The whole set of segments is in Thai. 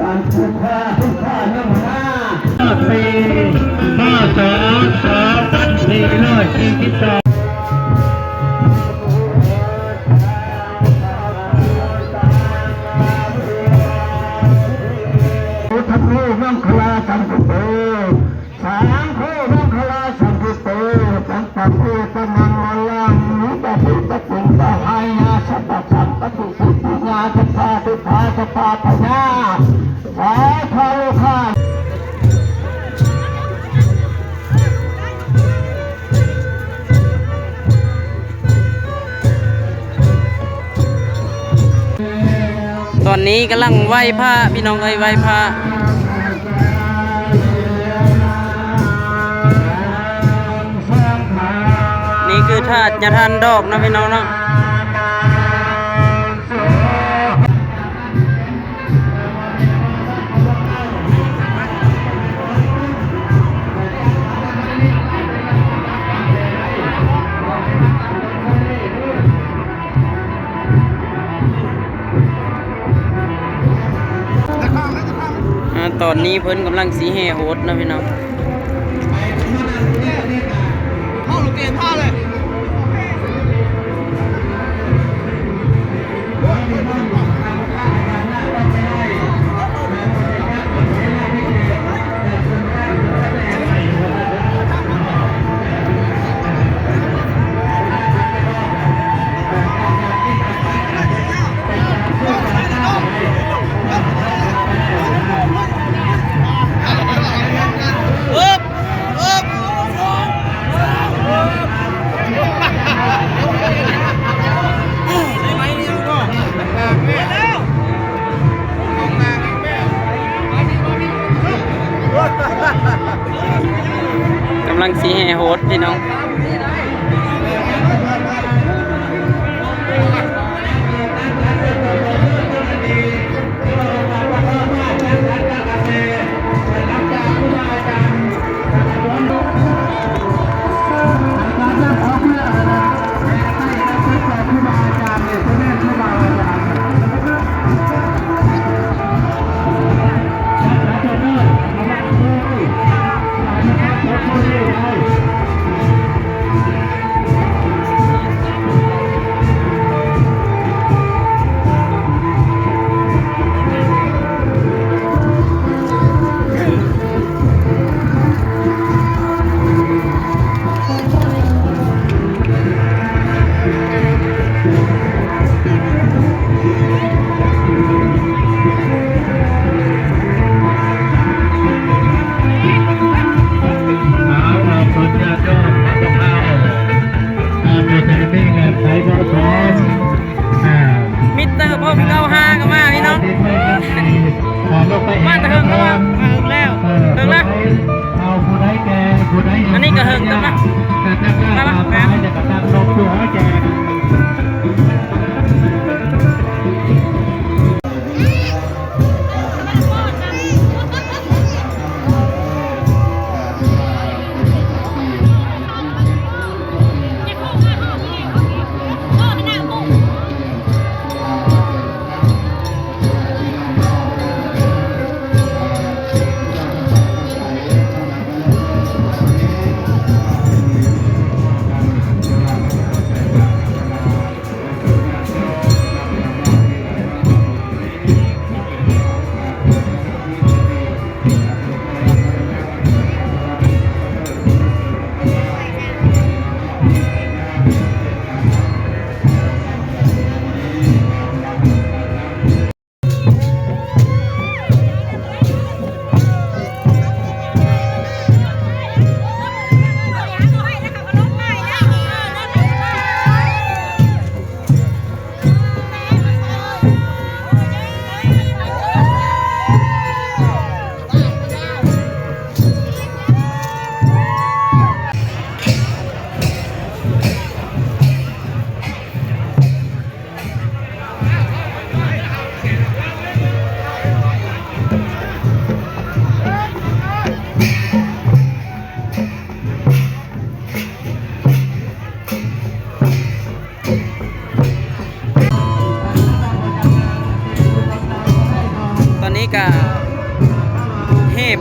การผูกผ้าผูกผ้าน้ำหน้า4 5 2 2 442ทัพโลมังคลาสัมพุโตสามโคมังคลาสัมพุโตปัญจโคตมังมลังนิตติตติตาหายาสัพพสัมปติสิทธิญาสัพพะทุกขาสัพพะปัญญาสาธุข้าตอนนี้กำลังไหว้พระพี่น้องเอ้ยไหว้พระนี่คือธาตุยาทานดอกนะพี่น้องเนาะตอนนี้เพิ่นกำลังสีแห่โหดนะพี่น้องเข้าลูกเกมท่าเลย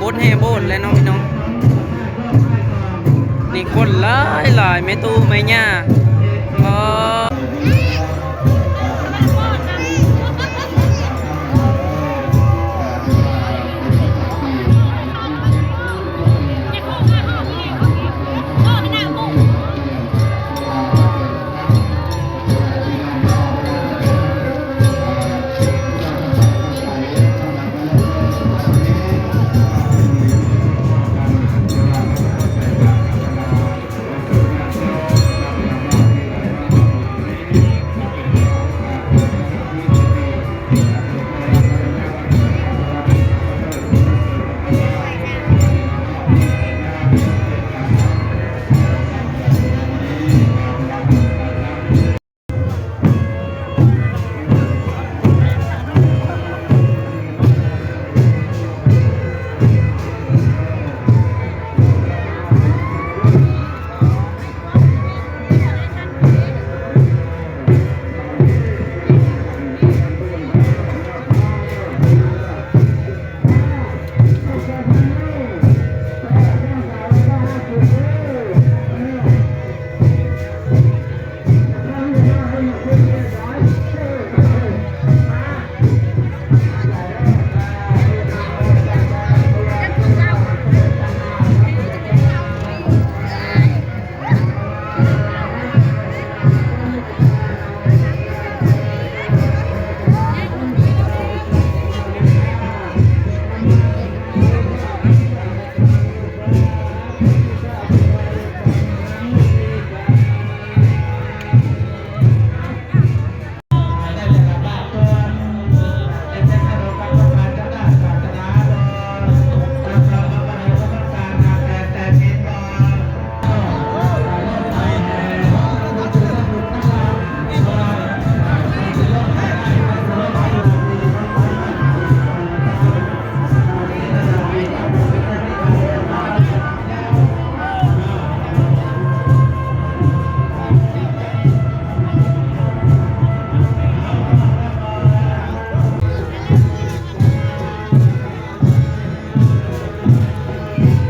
บดแห่โบดแล้วน้องพี่น้องนี่คนหลายหลายไม่ตู้ไม่ย่าก็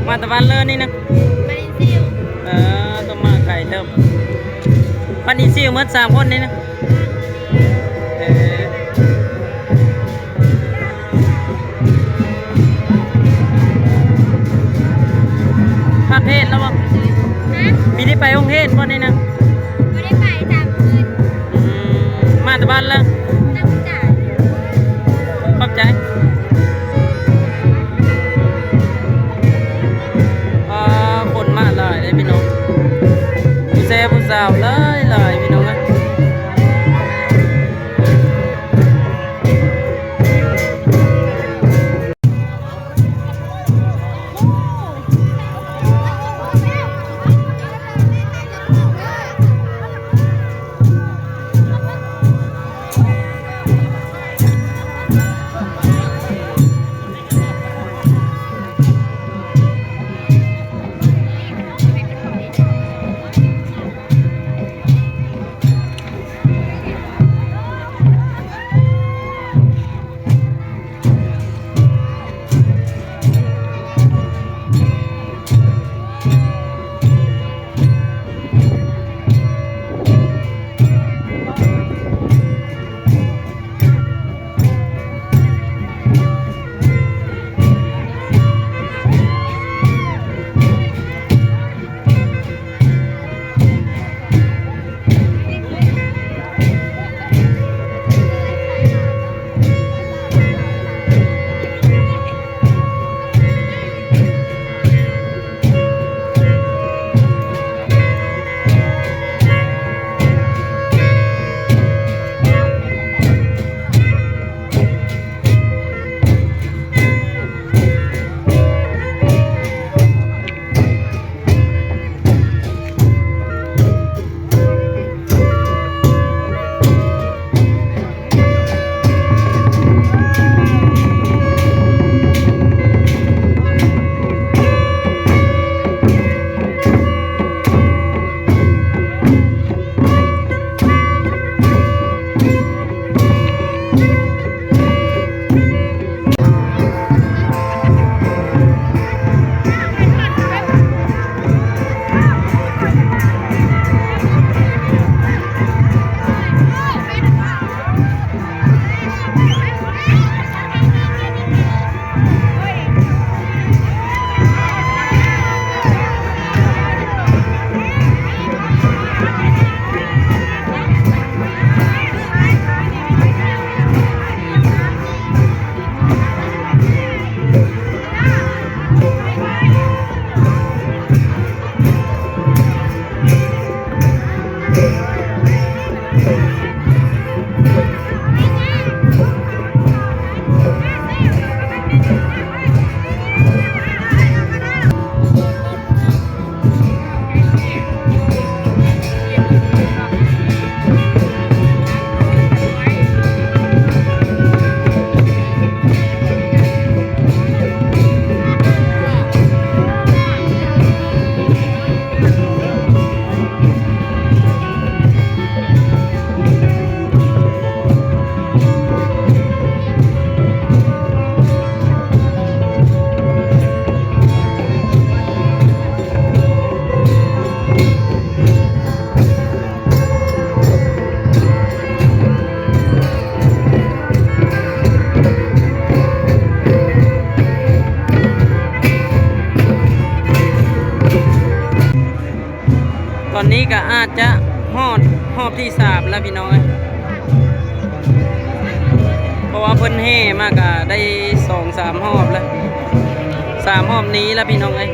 มาตะวันเลยนี่นะต้องมาไก่เติมปันอีซิวเมื่อ3 คนนี่นะภาคเทศแล้วบ่มีได้ไปองค์เทศบ่นี่นะไม่ได้ไป3 คืนมาตะวันแล้วตั้งใจขอบใจคนมาหลายเลยพี่น้องผู้แซ่ผู้สาวหลายพี่น้องนะ แล้วพี่น้องเอ้ยเพราะว่าเพิ่นแห่มากอะได้2-3 รอบแล้ว3 รอบนี้แล้วพี่น้องเอ้ย